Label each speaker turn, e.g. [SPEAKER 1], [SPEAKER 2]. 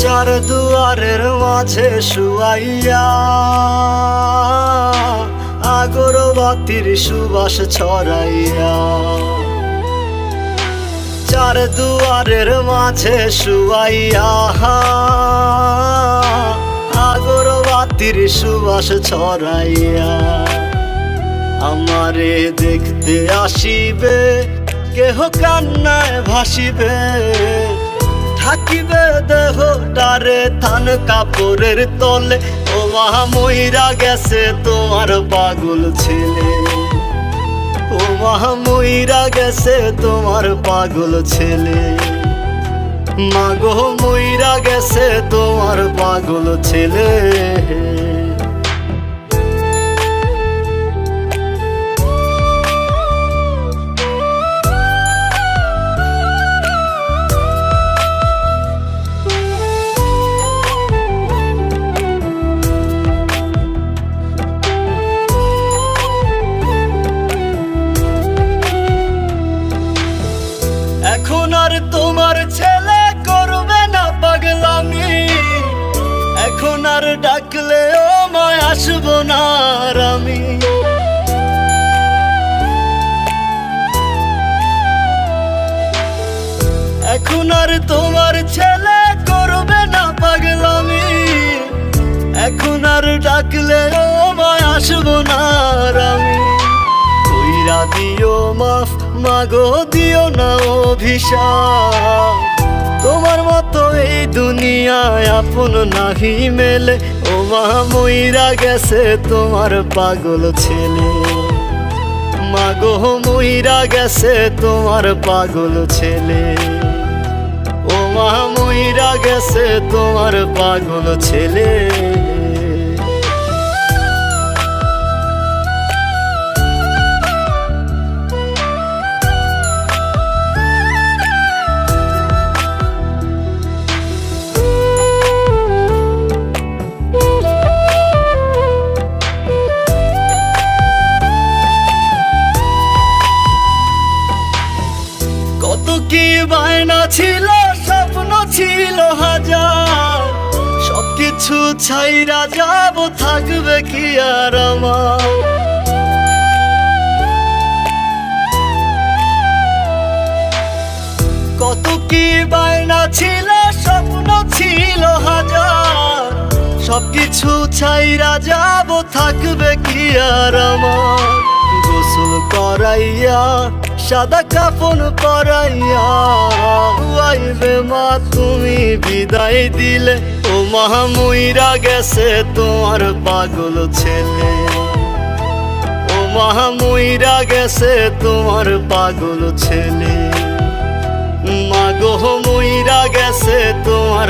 [SPEAKER 1] চার দুয়ারের মাঝে শুয়াইয়া আগরবাতির সুবাস ছড়াইয়া, চার দুয়ারের মাঝে শুয়াইয়া আগরবাতির সুবাস ছড়াইয়া, আমারে দেখতে আসিবে কেহ কান্নায় ভাসিবে, থাকিবে দেহটারে থান কাপড়ের তলে। ও মা মইরা গেছে তোমার পাগল ছেলে, ও মা মইরা গেছে তোমার পাগল ছেলে, মাগো মইরা গেছে তোমার পাগল ছেলে। এখন আর তোমার ছেলে করবে না পাগলামি, এখন আর ডাকলেও মায় আসবো না আর আমি। এখন আর তোমার ছেলে করবে না পাগলামি, এখন আর ডাকলেও মায় আসবো না আর আমি। কইরা দিও মাফ মাগো, দিও না অভিশাপ, তোমার মতো এই দুনিয়ায় আপন নাহি মেলে। ও মা মইরা গেছে তোমার পাগল ছেলে, মাগো মইরা গেছে তোমার পাগল ছেলে, ও মা মইরা গেছে তোমার পাগল ছেলে। কত কি বায়না ছিল, স্বপ্ন ছিল হাজার, সবকিছু ছাইরা যাব, থাকবে কি আর আমার। কত কি বায়না ছিল, স্বপ্ন ছিল হাজার, সবকিছু ছাইরা যাব, থাকবে কি আর আমার। গোসল করাইয়া সাদা কাফন পরাইয়া আইবে মা তুমি বিদায় দিলে। ও মা মইরা গেছে তোমার পাগল ছেলে, ও মা মইরা গেছে তোমার পাগল ছেলে, মাগো মইরা গেছে তোমার